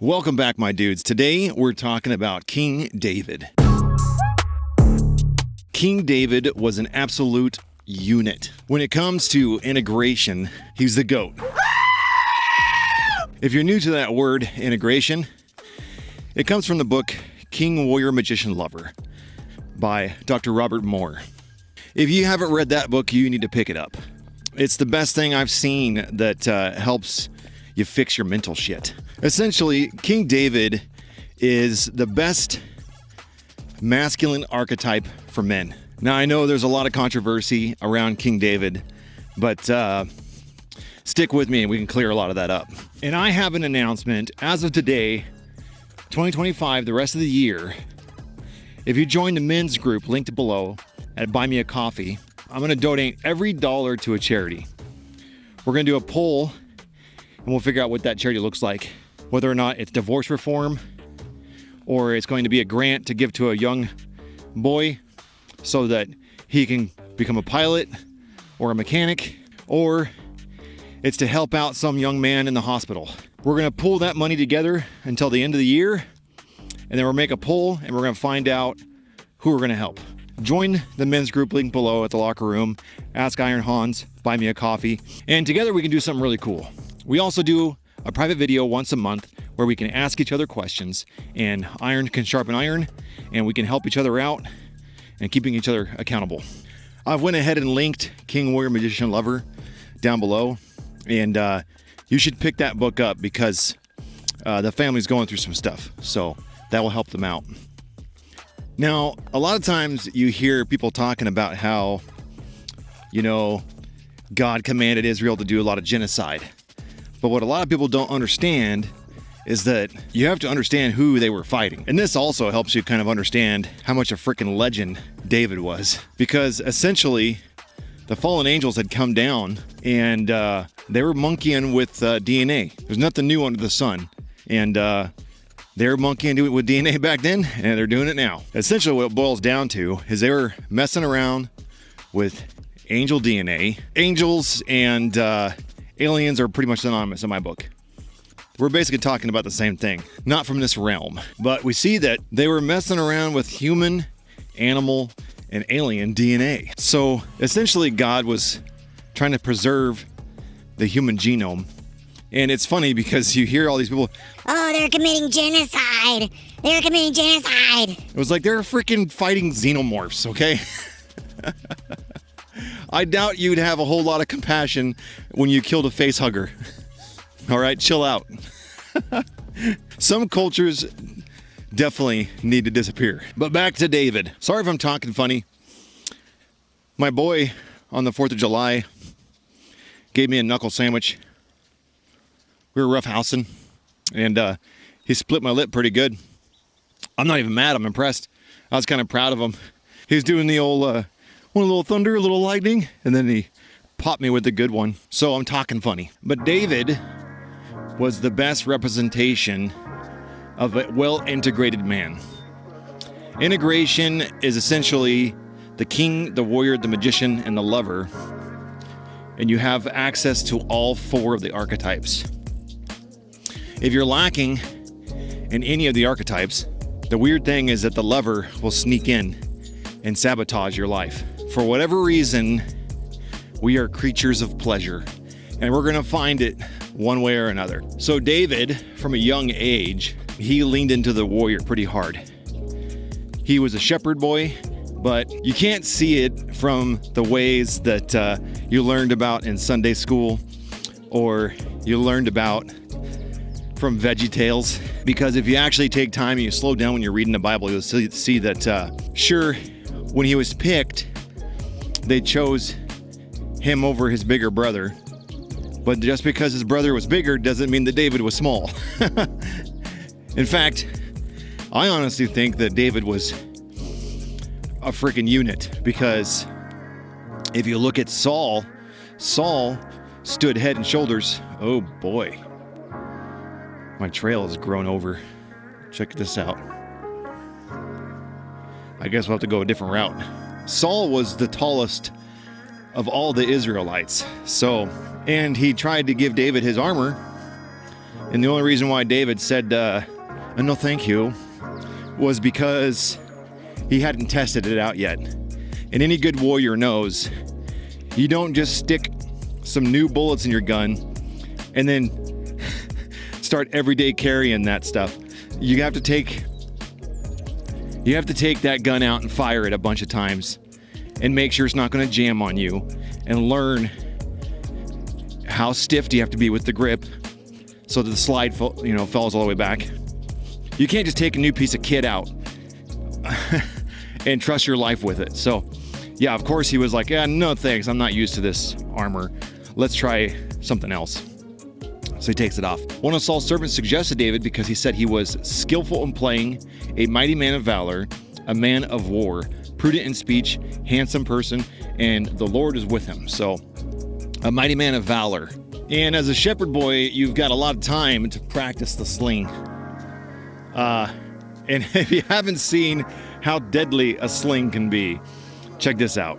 Welcome back, my dudes. Today, we're talking about King David. King David was an absolute unit. When it comes to integration, he's the GOAT. If you're new to that word, integration, it comes from the book King, Warrior, Magician, Lover by Dr. Robert Moore. If you haven't read that book, you need to pick it up. It's the best thing I've seen that helps you fix your mental shit. Essentially, King David is the best masculine archetype for men. Now, I know there's a lot of controversy around King David, but stick with me and we can clear a lot of that up. And I have an announcement. As of today, 2025, the rest of the year, if you join the men's group linked below at Buy Me a Coffee, I'm going to donate every dollar to a charity. We're going to do a poll and we'll figure out what that charity looks like. Whether or not it's divorce reform or it's going to be a grant to give to a young boy so that he can become a pilot or a mechanic, or it's to help out some young man in the hospital. We're going to pull that money together until the end of the year, and then we'll make a poll and we're going to find out who we're going to help. Join the men's group link below at the locker room, ask Iron Hans, buy me a coffee, and together we can do something really cool. We also do a private video once a month where we can ask each other questions, and iron can sharpen iron, and we can help each other out and keeping each other accountable. I've went ahead and linked King, Warrior, Magician, Lover down below, and you should pick that book up because the family's going through some stuff, so that will help them out. Now, a lot of times you hear people talking about how, God commanded Israel to do a lot of genocide. But what a lot of people don't understand is that you have to understand who they were fighting. And this also helps you kind of understand how much a freaking legend David was. Because essentially, the fallen angels had come down and they were monkeying with DNA. There's nothing new under the sun. And they were monkeying with DNA back then, and they're doing it now. Essentially, what it boils down to is they were messing around with angel DNA. Angels and aliens are pretty much synonymous in my book. We're basically talking about the same thing, not from this realm. But we see that they were messing around with human, animal, and alien DNA. So essentially, God was trying to preserve the human genome. And it's funny because you hear all these people, oh, they're committing genocide. They're committing genocide. It was like they're freaking fighting xenomorphs, okay? I doubt you'd have a whole lot of compassion when you killed a face hugger. All right, chill out. Some cultures definitely need to disappear. But back to David. Sorry if I'm talking funny. My boy on the 4th of July gave me a knuckle sandwich. We were roughhousing, and he split my lip pretty good. I'm not even mad. I'm impressed. I was kind of proud of him. He was doing the old... one little thunder, a little lightning, and then he popped me with the good one. So I'm talking funny. But David was the best representation of a well-integrated man. Integration is essentially the king, the warrior, the magician, and the lover. And you have access to all 4 of the archetypes. If you're lacking in any of the archetypes, the weird thing is that the lover will sneak in and sabotage your life. For whatever reason, we are creatures of pleasure, and we're going to find it one way or another. So David, from a young age, he leaned into the warrior pretty hard. He was a shepherd boy, but you can't see it from the ways that you learned about in Sunday school or you learned about from Veggie Tales. Because if you actually take time and you slow down when you're reading the Bible, you'll see that, sure, when he was picked, they chose him over his bigger brother. But just because his brother was bigger doesn't mean that David was small. In fact, I honestly think that David was a freaking unit, because if you look at Saul stood head and shoulders. Oh boy. My trail has grown over. Check this out. I guess we'll have to go a different route. Saul was the tallest of all the Israelites. And he tried to give David his armor, And the only reason why David said, no thank you, was because he hadn't tested it out yet. And any good warrior knows you don't just stick some new bullets in your gun and then start everyday carrying that stuff. You have to take that gun out and fire it a bunch of times and make sure it's not going to jam on you, and learn how stiff do you have to be with the grip so that the slide falls all the way back. You can't just take a new piece of kit out and trust your life with it. So yeah, of course he was like, yeah, no thanks, I'm not used to this armor. Let's try something else. So he takes it off. One of Saul's servants suggested David because he said he was skillful in playing, a mighty man of valor, a man of war, prudent in speech, handsome person, and the Lord is with him. So a mighty man of valor. And as a shepherd boy, you've got a lot of time to practice the sling. And if you haven't seen how deadly a sling can be, check this out.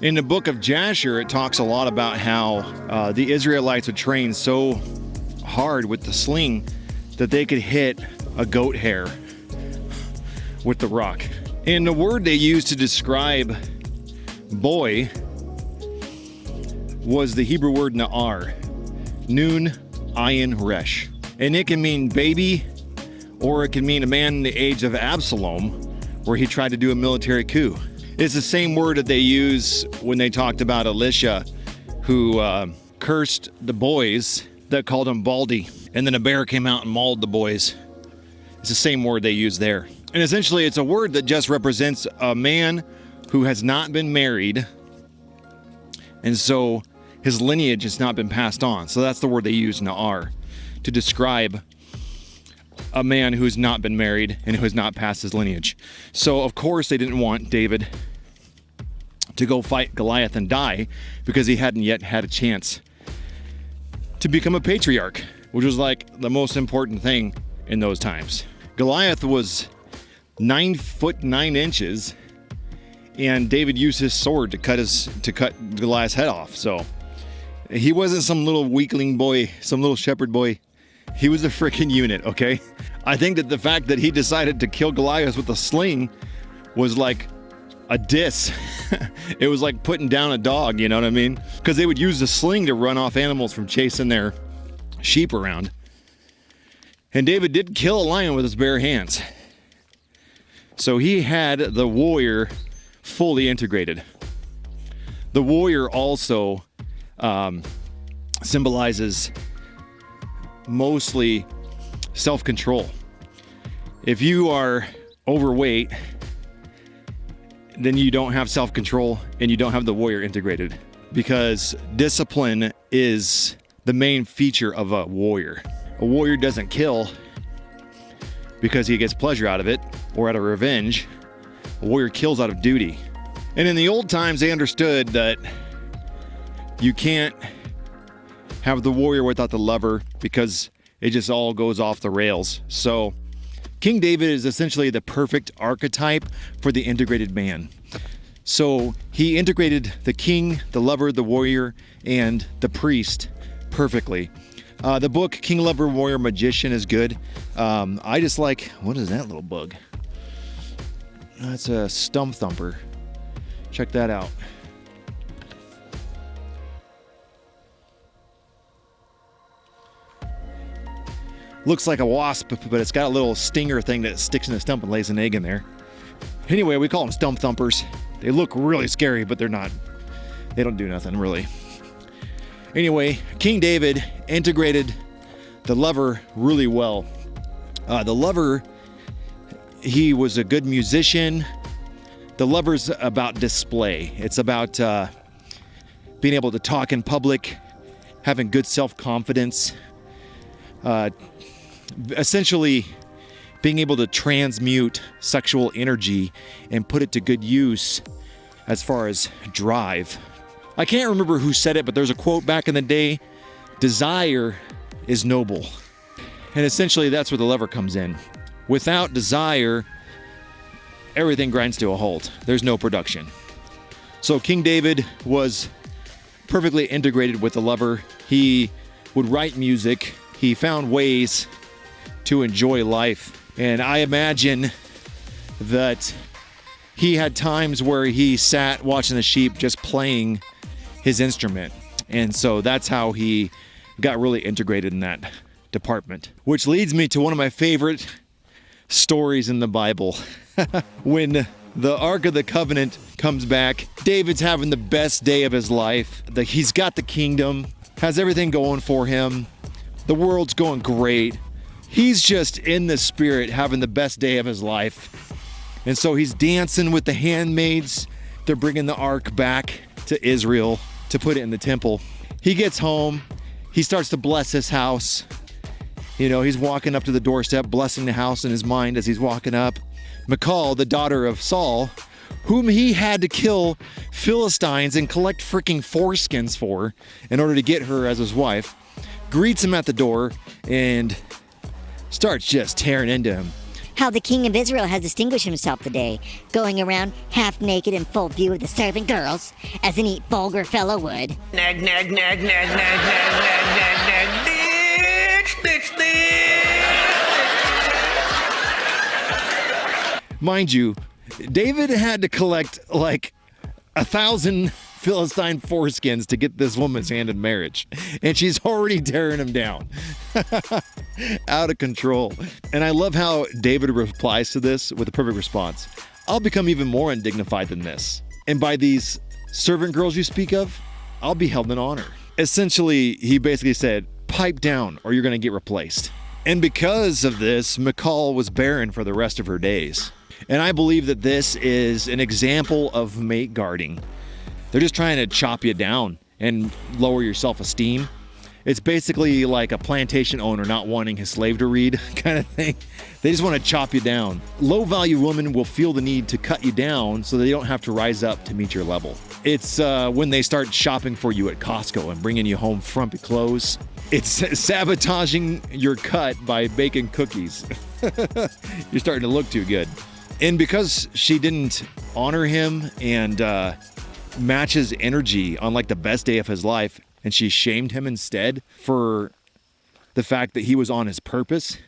In the book of Jasher, it talks a lot about how the Israelites would train so hard with the sling that they could hit a goat hair with the rock. And the word they used to describe boy was the Hebrew word na'ar, nun ayin resh. And it can mean baby, or it can mean a man in the age of Absalom, where he tried to do a military coup. It's the same word that they use when they talked about Elisha, who cursed the boys that called him Baldy. And then a bear came out and mauled the boys. It's the same word they use there. And essentially, it's a word that just represents a man who has not been married. And so his lineage has not been passed on. So that's the word they use, na'ar, to describe a man who's not been married and who has not passed his lineage. So of course they didn't want David to go fight Goliath and die, because he hadn't yet had a chance to become a patriarch, which was like the most important thing in those times. Goliath was 9 foot 9 inches, and David used his sword to cut Goliath's head off. So he wasn't some little weakling boy, some little shepherd boy. He was a freaking unit, okay? I think that the fact that he decided to kill Goliath with a sling was like a diss. It was like putting down a dog, you know what I mean? Because they would use the sling to run off animals from chasing their sheep around. And David did kill a lion with his bare hands. So he had the warrior fully integrated. The warrior also symbolizes mostly self-control. If you are overweight, then you don't have self-control and you don't have the warrior integrated, because discipline is the main feature of a warrior. A warrior doesn't kill because he gets pleasure out of it or out of revenge. A warrior kills out of duty. And in the old times, they understood that you can't have the warrior without the lover, because it just all goes off the rails. So King David is essentially the perfect archetype for the integrated man. So he integrated the king, the lover, the warrior, and the priest perfectly. The book King, Lover, Warrior, Magician is good. I just like, what is that little bug? That's a stump thumper. Check that out. Looks like a wasp, but it's got a little stinger thing that sticks in the stump and lays an egg in there. Anyway, we call them stump thumpers. They look really scary, but they're not. They don't do nothing, really. Anyway, King David integrated the lover really well. The lover, he was a good musician. The lover's about display. It's about being able to talk in public, having good self-confidence, essentially being able to transmute sexual energy and put it to good use as far as drive. I can't remember who said it, but there's a quote back in the day: desire is noble. And essentially that's where the lover comes in. Without desire, everything grinds to a halt. There's no production. So King David was perfectly integrated with the lover. He would write music. He found ways to enjoy life. And I imagine that he had times where he sat watching the sheep just playing his instrument. And so that's how he got really integrated in that department. Which leads me to one of my favorite stories in the Bible. When the Ark of the Covenant comes back, David's having the best day of his life. He's got the kingdom, has everything going for him. The world's going great. He's just in the spirit having the best day of his life. And so he's dancing with the handmaids. They're bringing the ark back to Israel to put it in the temple. He gets home. He starts to bless his house. You know, he's walking up to the doorstep, blessing the house in his mind as he's walking up. Michal, the daughter of Saul, whom he had to kill Philistines and collect freaking foreskins for in order to get her as his wife, greets him at the door and starts just tearing into him. How the king of Israel has distinguished himself today, going around half naked in full view of the servant girls, as a neat vulgar fellow would. Nag, nag, nag, nag, nag, nag, nag, nag, nag, bitch, bitch, Mind you, David had to collect like 1,000 Philistine foreskins to get this woman's hand in marriage. And she's already tearing him down. Out of control. And I love how David replies to this with a perfect response. I'll become even more undignified than this. And by these servant girls you speak of, I'll be held in honor. Essentially, he basically said, pipe down or you're going to get replaced. And because of this, Michal was barren for the rest of her days. And I believe that this is an example of mate guarding. They're just trying to chop you down and lower your self-esteem. It's basically like a plantation owner not wanting his slave to read kind of thing. They just want to chop you down. Low-value women will feel the need to cut you down so they don't have to rise up to meet your level. It's when they start shopping for you at Costco and bringing you home frumpy clothes. It's sabotaging your cut by baking cookies. You're starting to look too good. And because she didn't honor him and match his energy on like the best day of his life, and she shamed him instead for the fact that he was on his purpose,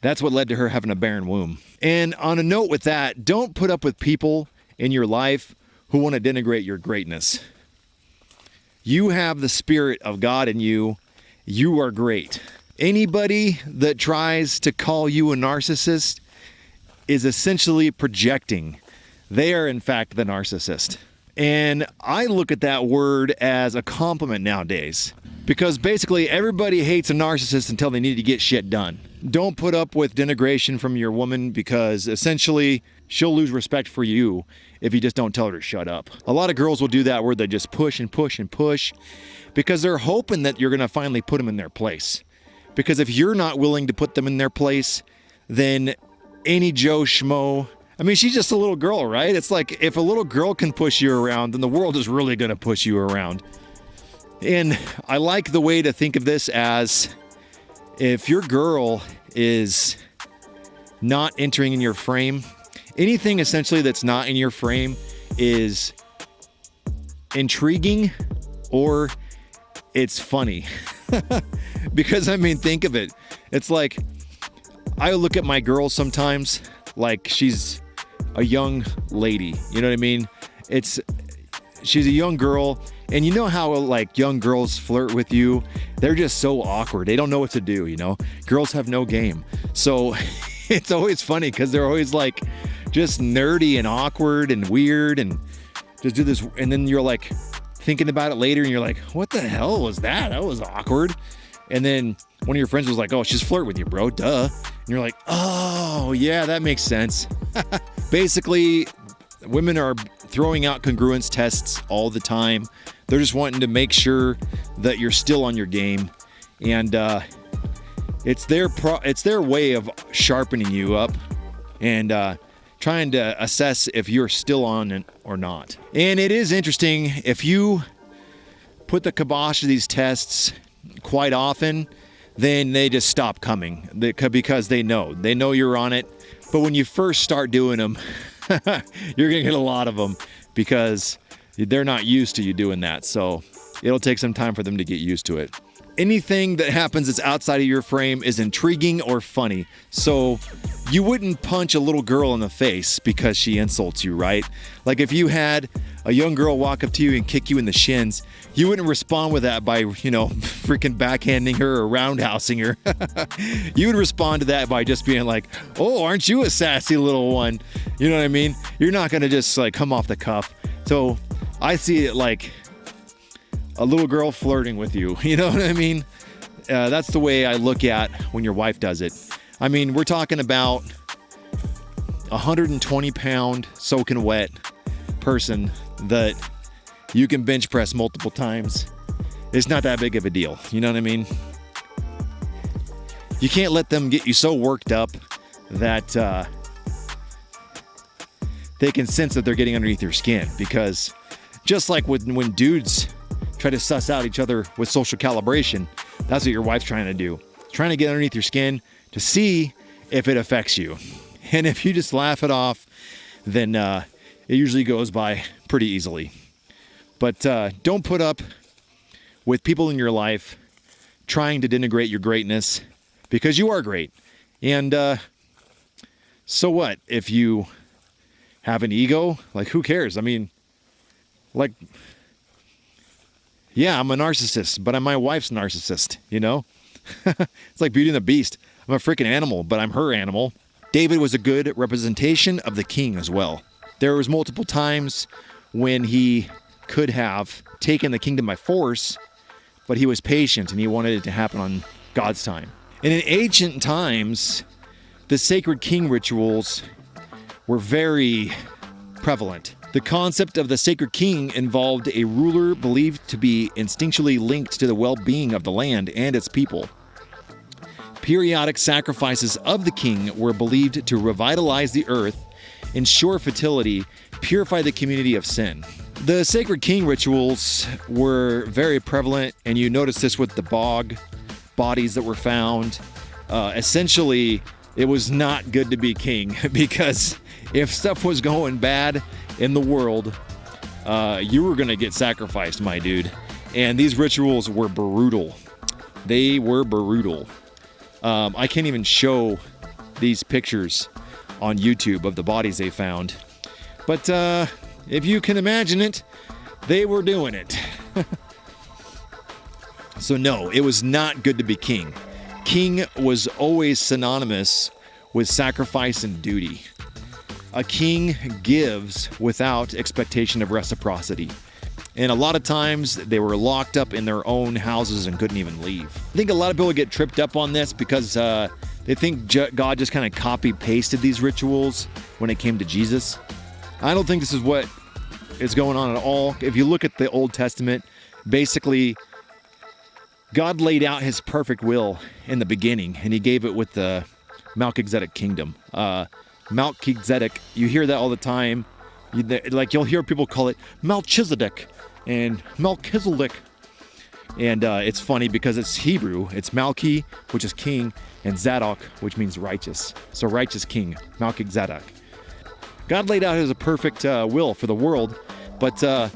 that's what led to her having a barren womb. And on a note with that, don't put up with people in your life who want to denigrate your greatness. You have the Spirit of God in you. You are great. Anybody that tries to call you a narcissist is essentially projecting. They are, in fact, the narcissist. And I look at that word as a compliment nowadays, because basically everybody hates a narcissist until they need to get shit done. Don't put up with denigration from your woman, because essentially she'll lose respect for you if you just don't tell her to shut up. A lot of girls will do that where they just push and push and push because they're hoping that you're going to finally put them in their place. Because if you're not willing to put them in their place, then any Joe Schmo, I mean, she's just a little girl, right? It's like if a little girl can push you around, then the world is really going to push you around. And I like the way to think of this as if your girl is not entering in your frame, anything essentially that's not in your frame is intriguing or it's funny. Because, I mean, think of it. It's like I look at my girl sometimes like she's a young lady, you know what I mean? She's a young girl, and you know how like young girls flirt with you? They're just so awkward. They don't know what to do, you know? Girls have no game. So it's always funny because they're always like just nerdy and awkward and weird and just do this. And then you're like thinking about it later and you're like, what the hell was that? That was awkward. And then one of your friends was like, oh, she's flirting with you, bro, duh. And you're like, oh, yeah, that makes sense. Basically, women are throwing out congruence tests all the time. They're just wanting to make sure that you're still on your game. And it's their way of sharpening you up and trying to assess if you're still on it or not. And it is interesting, if you put the kibosh to these tests quite often, then they just stop coming because they know you're on it. But when you first start doing them, you're gonna get a lot of them because they're not used to you doing that. So it'll take some time for them to get used to it. Anything that happens that's outside of your frame is intriguing or funny. So you wouldn't punch a little girl in the face because she insults you, right? Like if you had a young girl walk up to you and kick you in the shins, you wouldn't respond with that by, freaking backhanding her or roundhousing her. You would respond to that by just being like, oh, aren't you a sassy little one? You know what I mean? You're not going to just like come off the cuff. So I see it like a little girl flirting with you. You know what I mean? That's the way I look at when your wife does it. I mean, we're talking about 120-pound soaking wet person that you can bench press multiple times. It's not that big of a deal. You know what I mean? You can't let them get you so worked up that they can sense that they're getting underneath your skin. Because just like when dudes try to suss out each other with social calibration, that's what your wife's trying to do. Trying to get underneath your skin to see if it affects you. And if you just laugh it off, then it usually goes by pretty easily. But don't put up with people in your life trying to denigrate your greatness, because you are great. And so what? If you have an ego, like who cares? I mean, like, yeah, I'm a narcissist, but my wife's narcissist, It's like Beauty and the Beast. I'm a freaking animal, but I'm her animal. David was a good representation of the king as well. There was multiple times when he could have taken the kingdom by force, but he was patient and he wanted it to happen on God's time. And in ancient times, the sacred king rituals were very prevalent. The concept of the sacred king involved a ruler believed to be instinctually linked to the well-being of the land and its people. Periodic sacrifices of the king were believed to revitalize the earth, ensure fertility, purify the community of sin. The sacred king rituals were very prevalent, and you notice this with the bog bodies that were found. Essentially, it was not good to be king, because if stuff was going bad in the world, you were going to get sacrificed, my dude. And these rituals were brutal. They were brutal. I can't even show these pictures on YouTube of the bodies they found. But if you can imagine it, they were doing it. So no, it was not good to be king. King was always synonymous with sacrifice and duty. A king gives without expectation of reciprocity. And a lot of times they were locked up in their own houses and couldn't even leave. I think a lot of people get tripped up on this because they think God just kind of copy-pasted these rituals when it came to Jesus. I don't think this is what is going on at all. If you look at the Old Testament, basically God laid out his perfect will in the beginning, and he gave it with the Melchizedek kingdom. Melchizedek, you hear that all the time. You'll hear people call it Melchizedek and Melchizedek. And it's funny because it's Hebrew. It's Malchi, which is king, and Zadok, which means righteous. So righteous king, Melchizedek. God laid out his perfect will for the world, but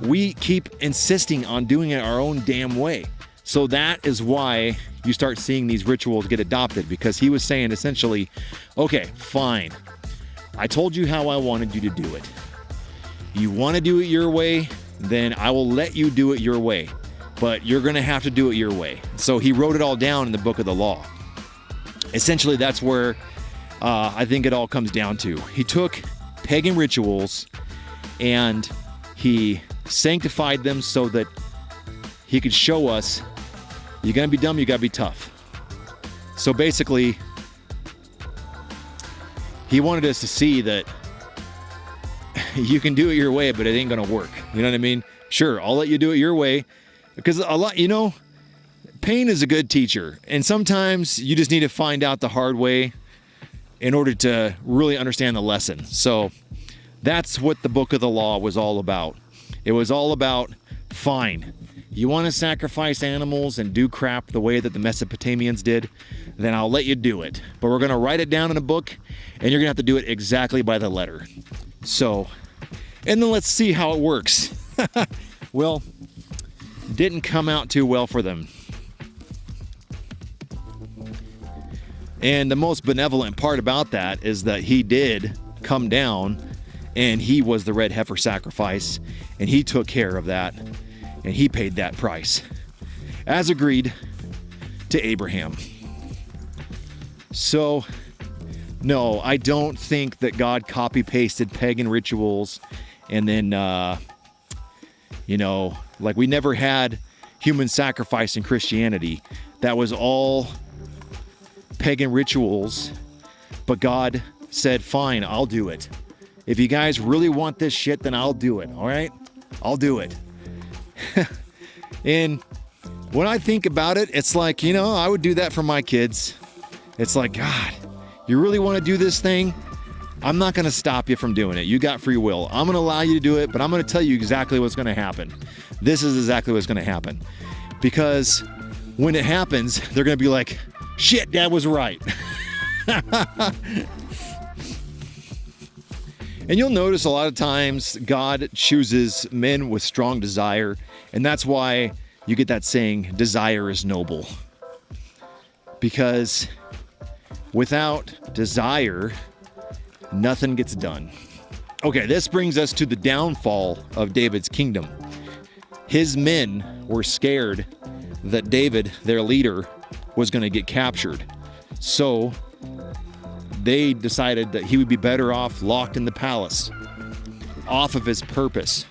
we keep insisting on doing it our own damn way. So that is why you start seeing these rituals get adopted, because he was saying essentially, okay, fine. I told you how I wanted you to do it. You want to do it your way, then I will let you do it your way. But you're going to have to do it your way. So he wrote it all down in the book of the law. Essentially, that's where I think it all comes down to. He took pagan rituals and he sanctified them so that he could show us, you're going to be dumb, you got to be tough. So basically, he wanted us to see that you can do it your way, but it ain't going to work. You know what I mean? Sure, I'll let you do it your way. Because a lot, pain is a good teacher. And sometimes you just need to find out the hard way in order to really understand the lesson. So that's what the book of the law was all about. It was all about, fine, You want to sacrifice animals and do crap the way that the Mesopotamians did, then I'll let you do it. But we're going to write it down in a book, and you're going to have to do it exactly by the letter. So, and then let's see how it works. Well, didn't come out too well for them. And the most benevolent part about that is that he did come down, and he was the red heifer sacrifice, and he took care of that, and he paid that price, as agreed to Abraham. So, no, I don't think that God copy-pasted pagan rituals, and then, like we never had human sacrifice in Christianity. That was all pagan rituals, but God said, fine, I'll do it. If you guys really want this shit, then I'll do it, all right? I'll do it. And when I think about it, it's like, I would do that for my kids. It's like, God, you really want to do this thing? I'm not going to stop you from doing it. You got free will. I'm going to allow you to do it, but I'm going to tell you exactly what's going to happen. This is exactly what's going to happen. Because when it happens, they're going to be like, shit, Dad was right. And you'll notice a lot of times God chooses men with strong desire, and that's why you get that saying, desire is noble. Because without desire, nothing gets done. Okay, this brings us to the downfall of David's kingdom. His men were scared that David, their leader, was going to get captured. So they decided that he would be better off locked in the palace, off of his purpose.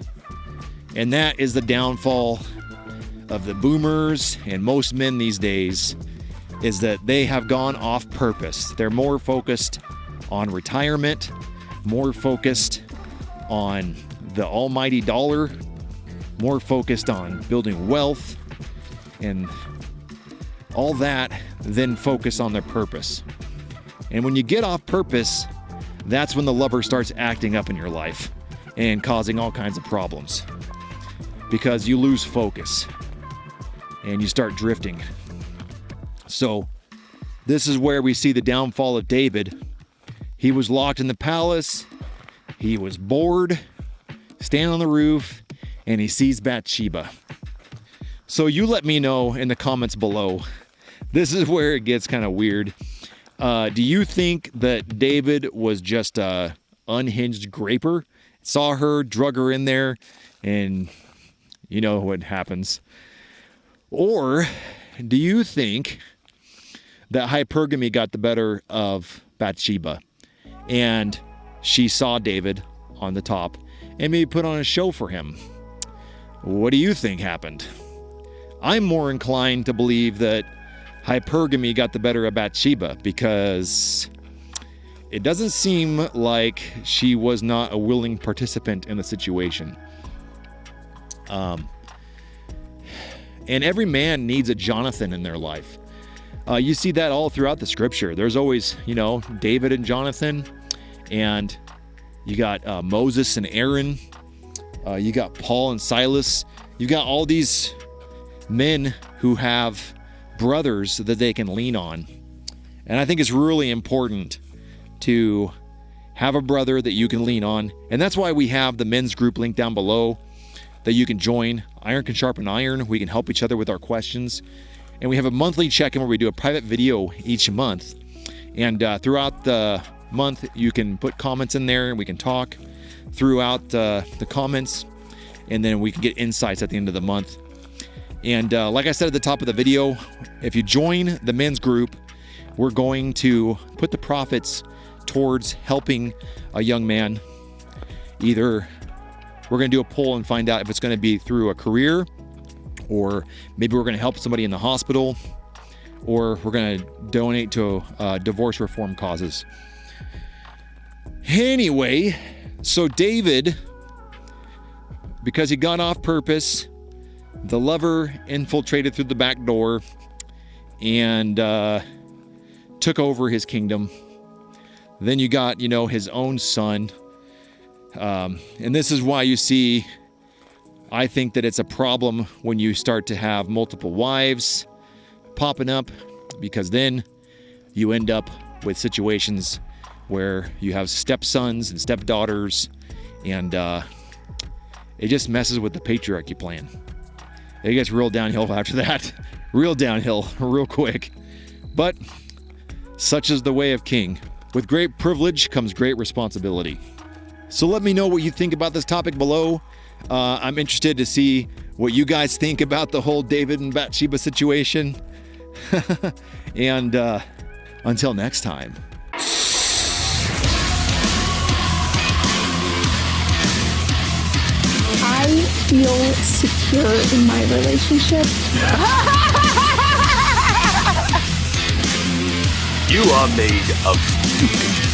And that is the downfall of the boomers and most men these days, is that they have gone off purpose. They're more focused on retirement, more focused on the almighty dollar, more focused on building wealth and all that, than focus on their purpose. And when you get off purpose, that's when the lover starts acting up in your life and causing all kinds of problems, because you lose focus and you start drifting. So this is where we see the downfall of David. He was locked in the palace. He was bored, standing on the roof, and he sees Bathsheba. So you let me know in the comments below. This is where it gets kind of weird. Do you think that David was just a unhinged graper? Saw her, drug her in there, and you know what happens. Or do you think that hypergamy got the better of Bathsheba, and she saw David on the top and maybe put on a show for him? What do you think happened? I'm more inclined to believe that hypergamy got the better of Bathsheba, because it doesn't seem like she was not a willing participant in the situation. And every man needs a Jonathan in their life. You see that all throughout the scripture. There's always, David and Jonathan, and you got Moses and Aaron. You got Paul and Silas. You got all these men who have brothers that they can lean on. And I think it's really important to have a brother that you can lean on. And that's why we have the men's group link down below that you can join. Iron can sharpen iron. We can help each other with our questions. And we have a monthly check-in where we do a private video each month. And throughout the month, you can put comments in there and we can talk throughout the comments. And then we can get insights at the end of the month. And like I said at the top of the video, if you join the men's group, we're going to put the profits towards helping a young man. Either we're going to do a poll and find out if it's going to be through a career, or maybe we're going to help somebody in the hospital, or we're going to donate to divorce reform causes. Anyway, so David, because he got off purpose, the lover infiltrated through the back door and took over his kingdom. Then you got, his own son. And this is why you see I think that it's a problem when you start to have multiple wives popping up, because then you end up with situations where you have stepsons and stepdaughters, and it just messes with the patriarchy plan. It gets real downhill after that. Real downhill, real quick. But such is the way of king. With great privilege comes great responsibility. So let me know what you think about this topic below. I'm interested to see what you guys think about the whole David and Bathsheba situation. And until next time. I feel secure in my relationship. You are made of stupid